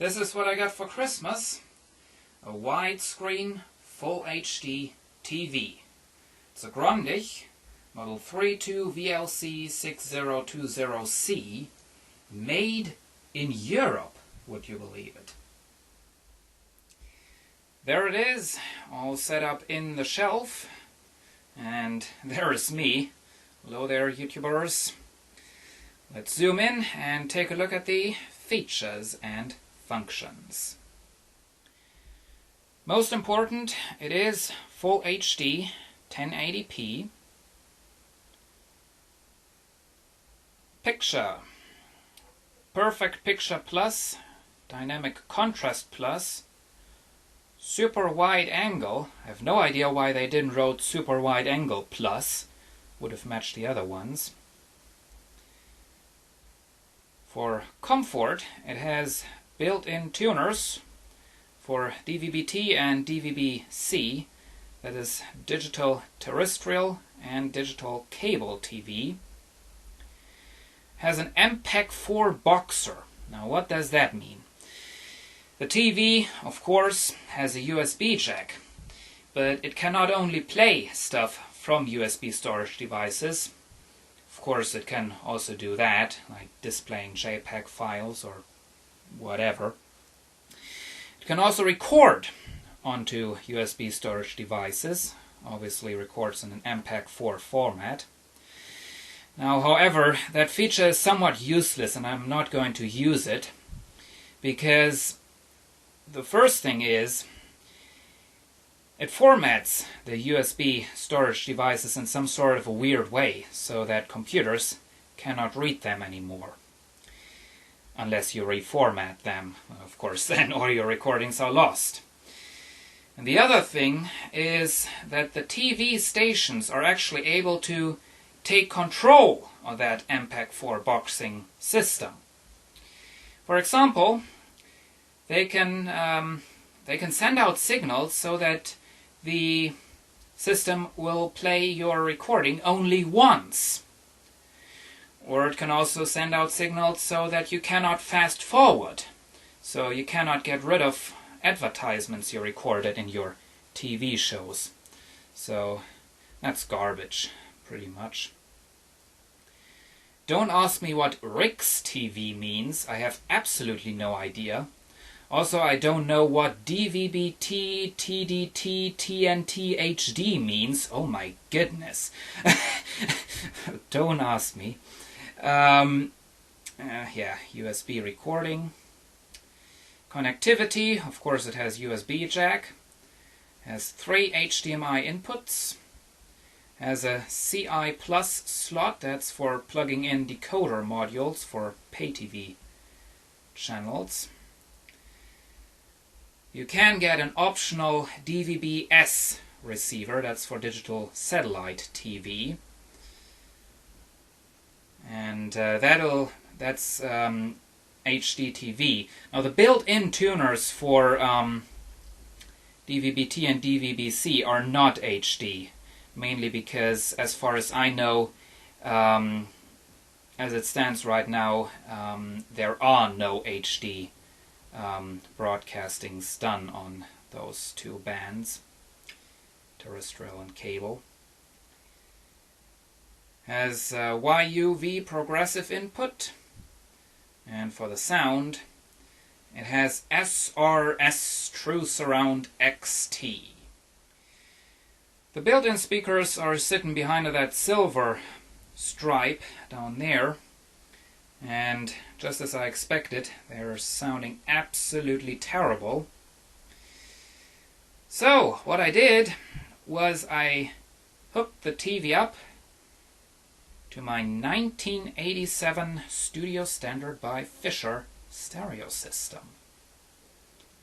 This is what I got for Christmas. A widescreen Full HD TV. It's a Grundig Model 32VLC6020C, made in Europe, would you believe it? There it is, all set up in the shelf. And there is me. Hello there, YouTubers. Let's zoom in and take a look at the features and functions. Most important, it is Full HD 1080p. Picture. Perfect Picture Plus, Dynamic Contrast Plus, Super Wide Angle. I have no idea why they didn't wrote Super Wide Angle Plus. Would have matched the other ones. For comfort, it has built-in tuners for DVB-T and DVB-C, that is digital terrestrial and digital cable TV. Has an MPEG-4 boxer. Now what does that mean? The TV, of course, has a USB jack, but it can not only play stuff from USB storage devices. Of course, it can also do that, like displaying JPEG files or whatever. It can also record onto USB storage devices. Obviously records in an MPEG-4 format. Now, however, that feature is somewhat useless and I'm not going to use it, because the first thing is it formats the USB storage devices in some sort of a weird way so that computers cannot read them anymore. Unless you reformat them, of course, then all your recordings are lost. And the other thing is that the TV stations are actually able to take control of that MPEG-4 boxing system. For example, they can send out signals so that the system will play your recording only once. Or it can also send out signals so that you cannot fast forward. So you cannot get rid of advertisements you recorded in your TV shows. So that's garbage, pretty much. Don't ask me what RIX TV means. I have absolutely no idea. Also, I don't know what DVB-T, TDT, TNT, HD means. Oh my goodness. Don't ask me. Yeah, USB recording. Connectivity, of course it has USB jack. Has 3 HDMI inputs. Has a CI Plus slot, that's for plugging in decoder modules for pay TV channels. You can get an optional DVB-S receiver, that's for digital satellite TV. And that's HDTV. Now the built-in tuners for DVB-T and DVB-C are not HD, mainly because, as far as I know, as it stands right now, there are no HD broadcastings done on those two bands, terrestrial and cable. Has YUV progressive input, and for the sound it has SRS True Surround XT. The built-in speakers are sitting behind that silver stripe down there, and just as I expected, they're sounding absolutely terrible. So what I did was I hooked the TV up to my 1987 Studio Standard by Fisher stereo system.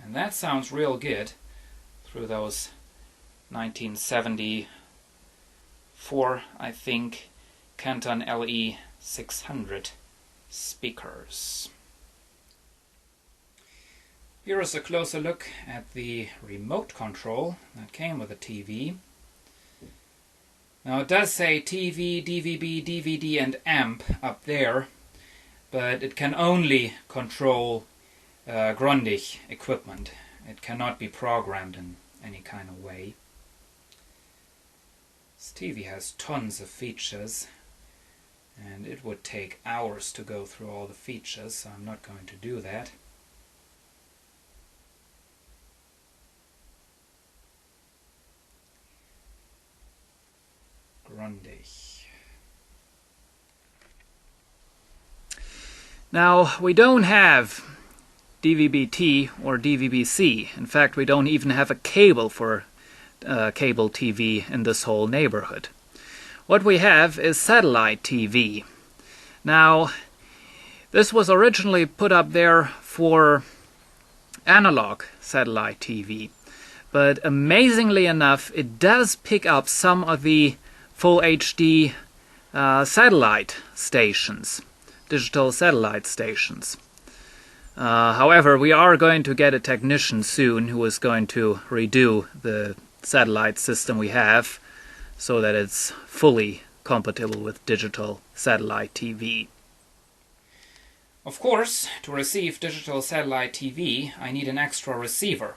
And that sounds real good through those 1974, I think, Canton LE 600 speakers. Here is a closer look at the remote control that came with the TV. Now it does say TV, DVB, DVD and amp up there, but it can only control Grundig equipment. It cannot be programmed in any kind of way. This TV has tons of features, and it would take hours to go through all the features, so I'm not going to do that. Grundig. Now, we don't have DVB-T or DVB-C. In fact, we don't even have a cable for cable TV in this whole neighborhood. What we have is satellite TV. Now, this was originally put up there for analog satellite TV, but amazingly enough, it does pick up some of the full HD satellite stations, digital satellite stations. However, we are going to get a technician soon who is going to redo the satellite system we have so that it's fully compatible with digital satellite TV. Of course, to receive digital satellite TV, I need an extra receiver.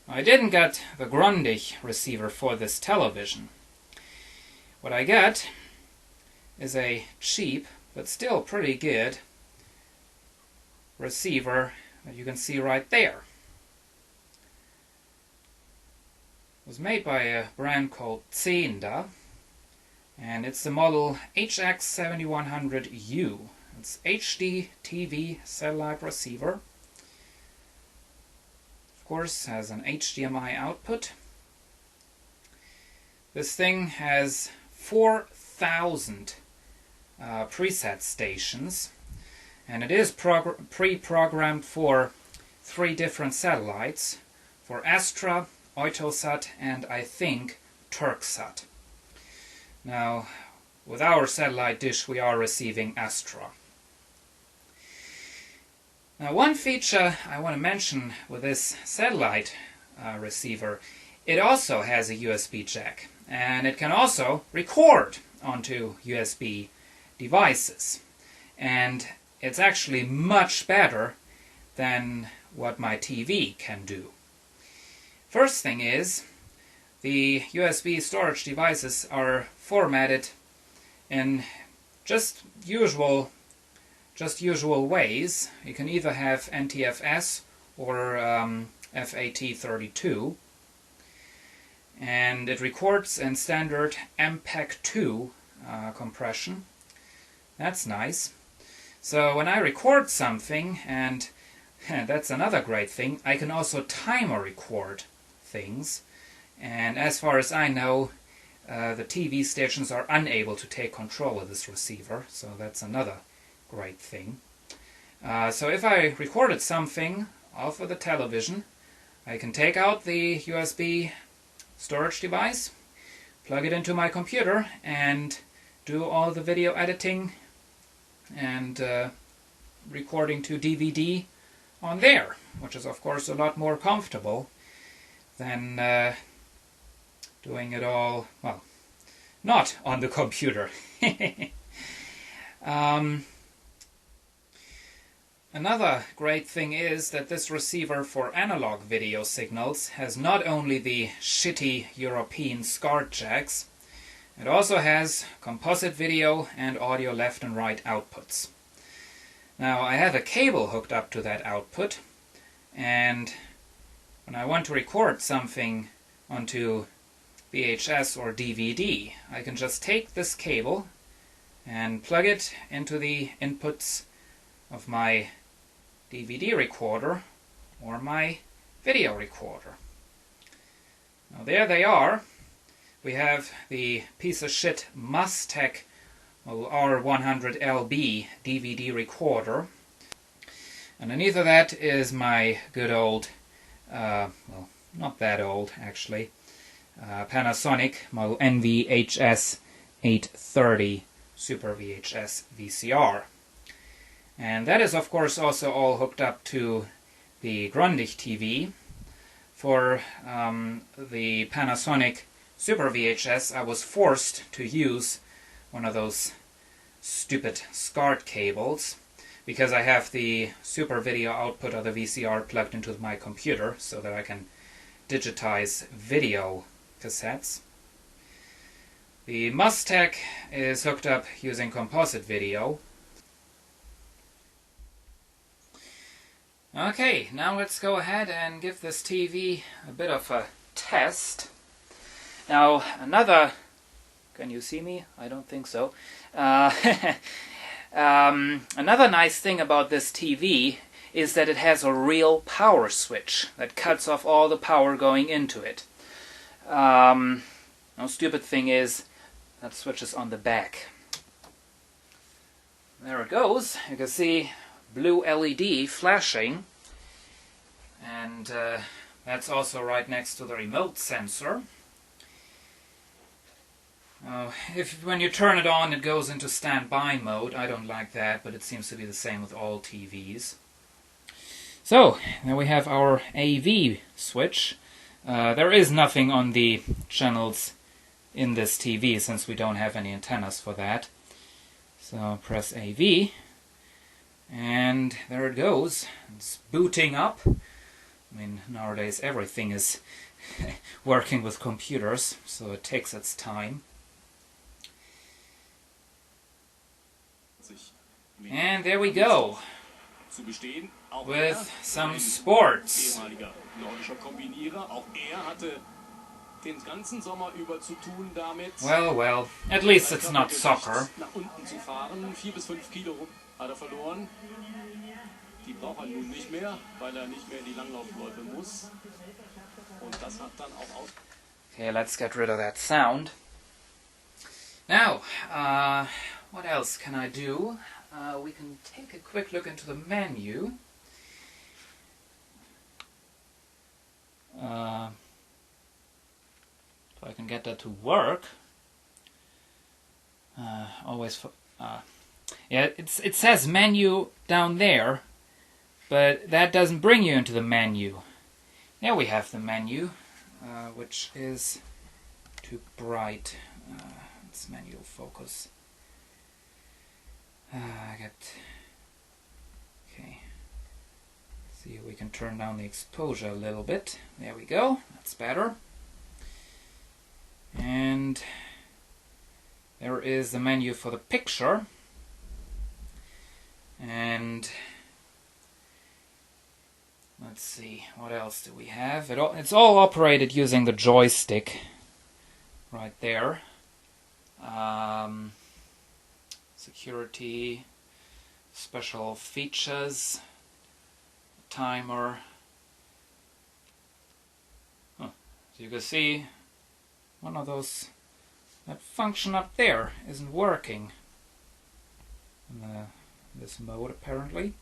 I didn't get the Grundig receiver for this television. What I get is a cheap, but still pretty good, receiver that you can see right there. It was made by a brand called Zehnder, and it's the model HX7100U. It's HD TV satellite receiver. Of course, has an HDMI output. This thing has 4,000 preset stations, and it is pre-programmed for 3 different satellites, for Astra, Eutelsat, and I think DrCassette. Now, with our satellite dish we are receiving Astra. Now, one feature I want to mention with this satellite receiver, it also has a USB jack, and it can also record onto USB devices. And it's actually much better than what my TV can do. First thing is, the USB storage devices are formatted in just usual ways. You can either have NTFS or FAT32, and it records in standard MPEG-2 compression. That's nice. So when I record something, and that's another great thing, I can also timer record things. And as far as I know, the TV stations are unable to take control of this receiver, so that's another great thing. So if I recorded something off of the television, I can take out the USB storage device, plug it into my computer, and do all the video editing and recording to DVD on there, which is of course a lot more comfortable than doing it all, well, not on the computer. Another great thing is that this receiver for analog video signals has not only the shitty European SCART jacks, it also has composite video and audio left and right outputs. Now, I have a cable hooked up to that output, and when I want to record something onto VHS or DVD, I can just take this cable and plug it into the inputs of my DVD recorder or my video recorder. Now there they are. We have the piece of shit Mustek R100LB DVD recorder. Underneath of that is my good old, well, not that old actually, Panasonic model NVHS 830 Super VHS VCR. And that is of course also all hooked up to the Grundig TV. For the Panasonic Super VHS, I was forced to use one of those stupid SCART cables. because I have the super video output of the VCR plugged into my computer so that I can digitize video cassettes. The Mustek is hooked up using composite video. Okay, now let's go ahead and give this TV a bit of a test. Now another... Can you see me? I don't think so. Another nice thing about this TV is that it has a real power switch that cuts off all the power going into it. No stupid thing is that switch is on the back. There it goes. You can see blue LED flashing, and that's also right next to the remote sensor. When you turn it on, it goes into standby mode. I don't like that, but it seems to be the same with all TVs. So, now we have our AV switch. There is nothing on the channels in this TV, since we don't have any antennas for that. So, press AV, and there it goes. It's booting up. I mean, nowadays everything is working with computers, so it takes its time. And there we go, with some sports. Well, at least it's not soccer. Okay, let's get rid of that sound. Now, what else can I do? We can take a quick look into the menu. If I can get that to work. Yeah, it says menu down there, but that doesn't bring you into the menu. There we have the menu, which is too bright. It's manual focus. Okay. See if we can turn down the exposure a little bit. There we go. That's better. And there is the menu for the picture. And let's see, what else do we have? It's all operated using the joystick right there. Security, special features, timer. So you can see one of those, that function up there isn't working in this mode apparently.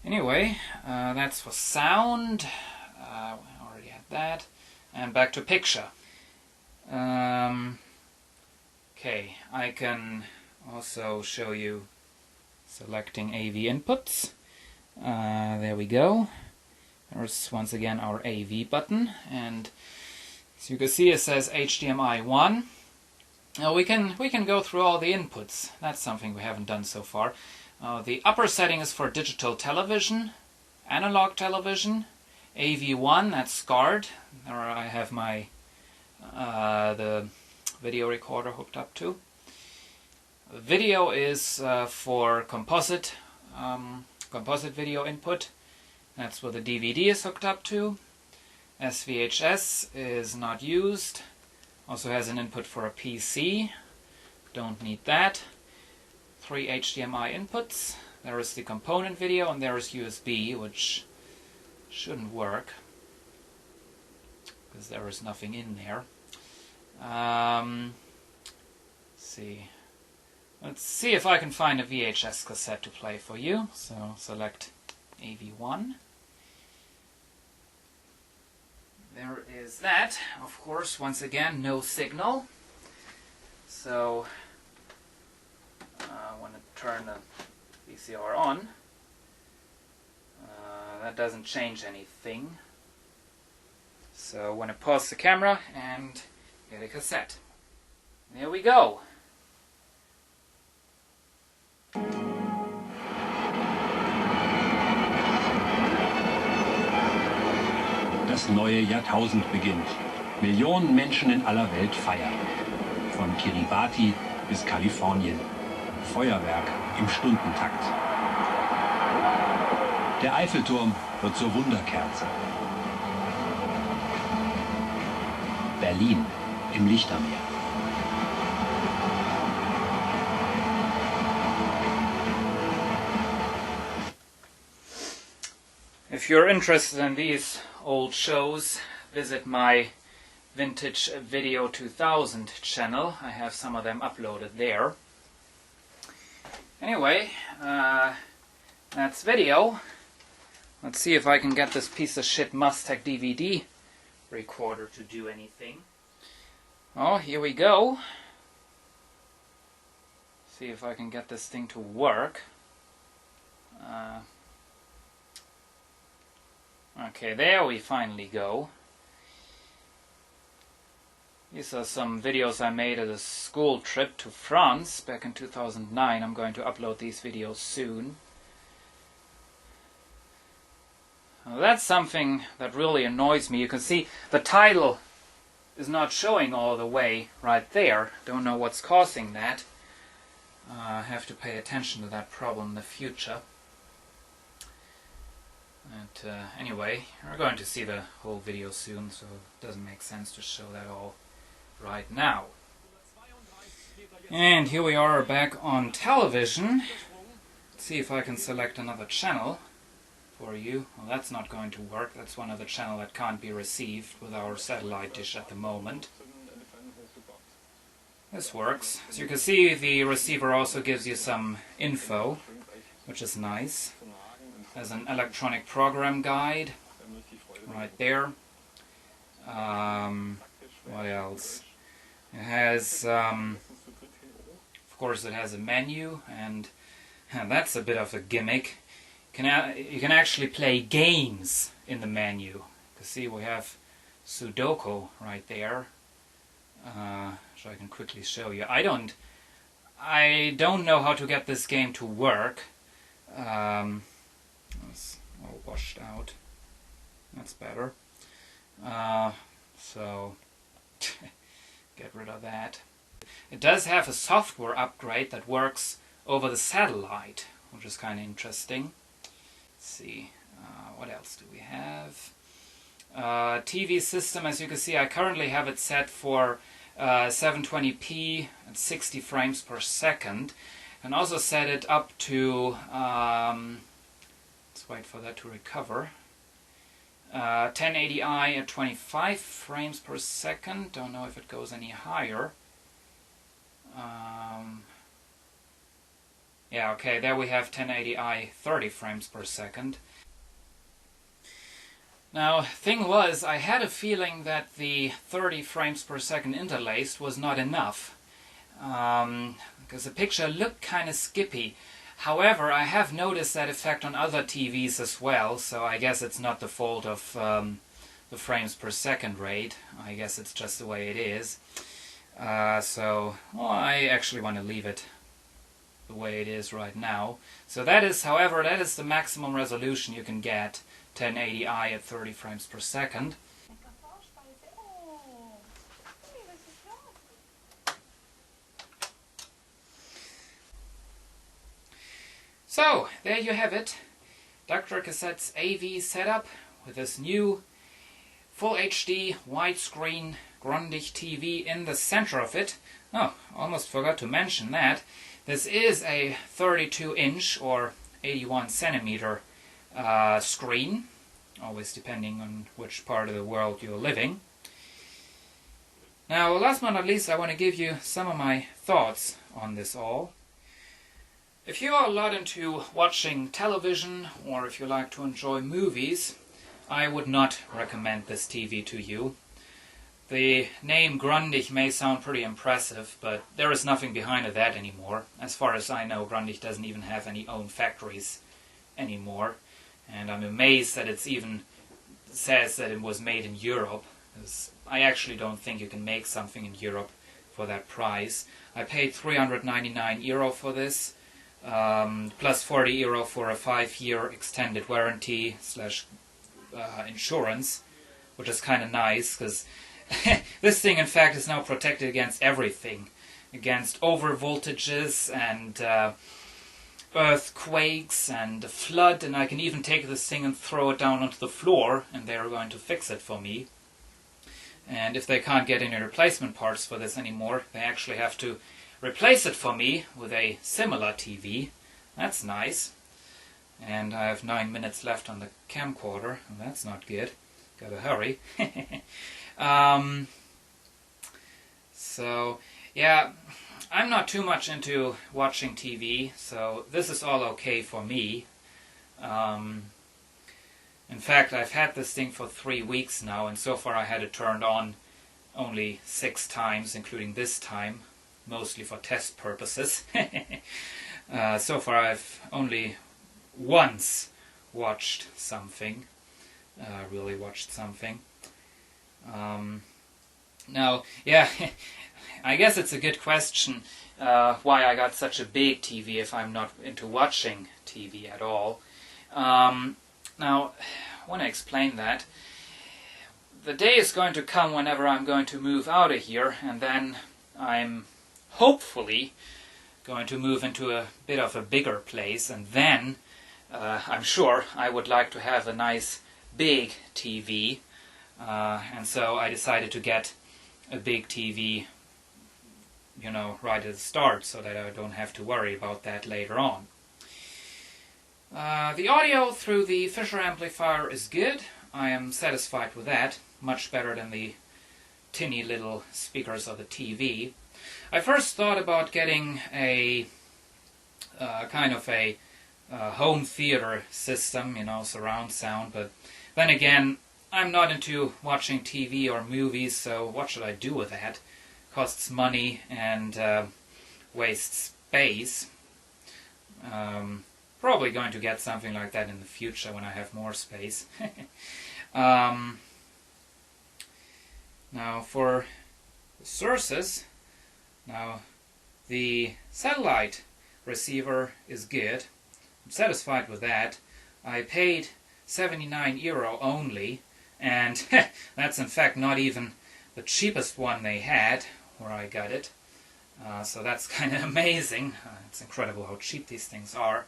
Anyway, that's for sound. I already had that. And back to picture. Okay, I can also show you selecting AV inputs. There we go. There's once again our AV button, and as you can see it says HDMI 1. Now we can go through all the inputs. That's something we haven't done so far. The upper setting is for digital television, analog television, AV1, that's SCART. There I have my the video recorder hooked up to. Video is for composite video input. That's what the DVD is hooked up to. SVHS is not used. Also has an input for a PC. Don't need that. 3 HDMI inputs. There is the component video, and there is USB, which shouldn't work because there is nothing in there. Let's see if I can find a VHS cassette to play for you. So select AV1. There is that. Of course, once again, no signal. So I want to turn the VCR on. That doesn't change anything. So I want to pause the camera and get a cassette. There we go. das neue Jahrtausend beginnt. Millionen Menschen in aller Welt feiern. Von Kiribati bis Kalifornien. Feuerwerk im Stundentakt. Der Eiffelturm wird zur Wunderkerze. Berlin im Lichtermeer. If you're interested in these old shows, visit my Vintage Video 2000 channel. I have some of them uploaded there. Anyway, that's video. Let's see if I can get this piece of shit Mustek DVD recorder to do anything. Oh, here we go. See if I can get this thing to work. Okay, there we finally go. These are some videos I made at a school trip to France back in 2009. I'm going to upload these videos soon. Now, that's something that really annoys me. You can see the title is not showing all the way right there. Don't know what's causing that. I have to pay attention to that problem in the future. And anyway, we're going to see the whole video soon, so it doesn't make sense to show that all right now. And here we are back on television. Let's see if I can select another channel for you. Well, that's not going to work. That's one of the channels that can't be received with our satellite dish at the moment. This works. As you can see, the receiver also gives you some info, which is nice. There's an electronic program guide right there. What else? It has, of course, it has a menu, and that's a bit of a gimmick. You can actually play games in the menu. You can see we have Sudoku right there, so I can quickly show you. I don't know how to get this game to work. It's all washed out. That's better. So get rid of that. It does have a software upgrade that works over the satellite, which is kind of interesting. Let's see, what else do we have? TV system, as you can see, I currently have it set for 720p at 60 frames per second. And also set it up to, let's wait for that to recover, 1080i at 25 frames per second. Don't know if it goes any higher. Yeah, okay, there we have 1080i 30 frames per second. Now, thing was, I had a feeling that the 30 frames per second interlaced was not enough. Because the picture looked kind of skippy. However, I have noticed that effect on other TVs as well, so I guess it's not the fault of the frames per second rate. I guess it's just the way it is. So, well, I actually want to leave it the way it is right now. So that is, however, that is the maximum resolution you can get, 1080i at 30 frames per second. So, there you have it. DrCassette's AV setup with this new Full HD widescreen Grundig TV in the center of it. Oh, almost forgot to mention that. This is a 32-inch or 81 centimeter screen, always depending on which part of the world you're living. Now, last but not least, I want to give you some of my thoughts on this all. If you are a lot into watching television, or if you like to enjoy movies, I would not recommend this TV to you. The name Grundig may sound pretty impressive, but there is nothing behind that anymore. As far as I know, Grundig doesn't even have any own factories anymore. And I'm amazed that it's even says that it was made in Europe. Because I actually don't think you can make something in Europe for that price. I paid €399 for this, plus €40 for a 5-year extended warranty / insurance. which is kind of nice, because this thing in fact is now protected against everything, against over voltages and earthquakes and flood, and I can even take this thing and throw it down onto the floor and they're going to fix it for me. And if they can't get any replacement parts for this anymore, they actually have to replace it for me with a similar TV. That's nice. And I have 9 minutes left on the camcorder, and that's not good. Gotta hurry. So, yeah, I'm not too much into watching TV, so this is all okay for me. In fact, I've had this thing for 3 weeks now, and so far I had it turned on only 6 times, including this time, mostly for test purposes. So far I've only once watched something, really watched something. Now, yeah, I guess it's a good question why I got such a big TV if I'm not into watching TV at all. Now, I want to explain that. The day is going to come whenever I'm going to move out of here, and then I'm hopefully going to move into a bit of a bigger place, and then I'm sure I would like to have a nice big TV, and so I decided to get a big TV, you know, right at the start, so that I don't have to worry about that later on. The audio through the Fisher amplifier is good. I am satisfied with that, much better than the tinny little speakers of the TV. I first thought about getting a kind of a home theater system, you know, surround sound, but then again, I'm not into watching TV or movies, so what should I do with that? Costs money and wastes space. Probably going to get something like that in the future when I have more space. Now for the sources, now the satellite receiver is good. I'm satisfied with that. I paid €79 only, and that's in fact not even the cheapest one they had where I got it. So that's kind of amazing. It's incredible how cheap these things are.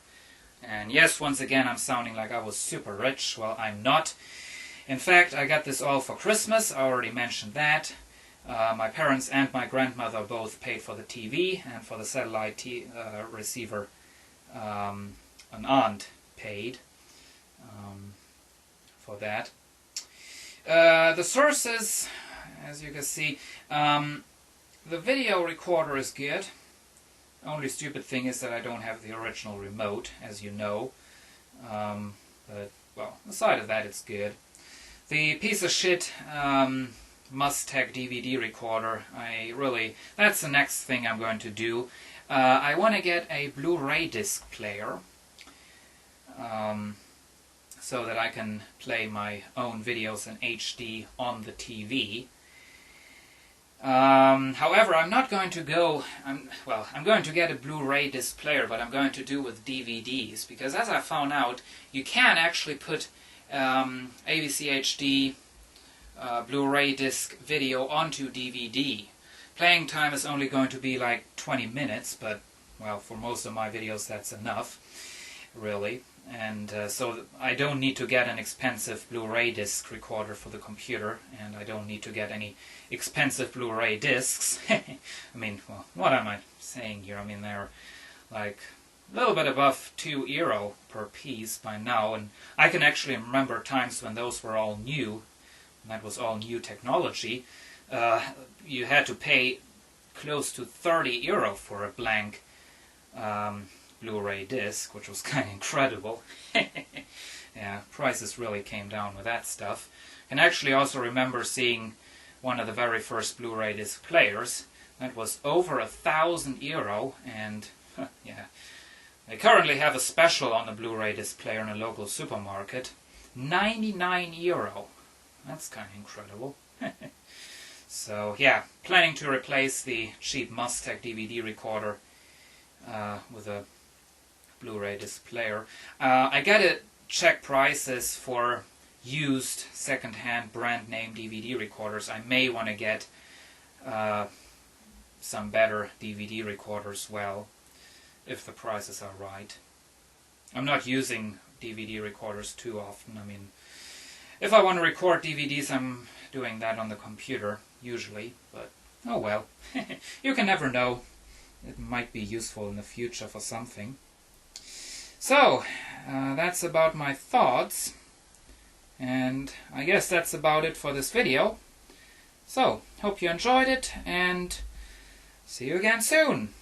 And yes, once again, I'm sounding like I was super rich. Well, I'm not. In fact, I got this all for Christmas. I already mentioned that. My parents and my grandmother both paid for the TV, and for the satellite receiver, an aunt paid for that. The sources, as you can see, the video recorder is good. Only stupid thing is that I don't have the original remote, as you know. But, well, aside of that, it's good. The piece of shit Mustek DVD recorder, that's the next thing I'm going to do. I want to get a Blu-ray disc player, so that I can play my own videos in HD on the TV. However, I'm not going to go, I'm going to get a Blu-ray disc player, but I'm going to do with DVDs, because as I found out, you can actually put AVC HD Blu-ray disc video onto DVD. Playing time is only going to be like 20 minutes, but, well, for most of my videos that's enough, really. And so I don't need to get an expensive Blu-ray disc recorder for the computer, and I don't need to get any expensive Blu-ray discs. I mean, well, what am I saying here? I mean, they're like a little bit above €2 per piece by now, and I can actually remember times when those were all new, and that was all new technology. You had to pay close to €30 for a blank Blu-ray disc, which was kind of incredible. Yeah, prices really came down with that stuff. And actually also remember seeing one of the very first Blu-ray disc players. That was over €1,000, and yeah, they currently have a special on the Blu-ray disc player in a local supermarket. €99. That's kind of incredible. So yeah, planning to replace the cheap Mustek DVD recorder with a Blu-ray disc player. I gotta check prices for used second-hand brand name DVD recorders. I may want to get some better DVD recorders, well, if the prices are right. I'm not using DVD recorders too often. I mean, if I want to record DVDs, I'm doing that on the computer, usually, but oh well. You can never know. It might be useful in the future for something. So, that's about my thoughts, and I guess that's about it for this video. So, hope you enjoyed it, and see you again soon!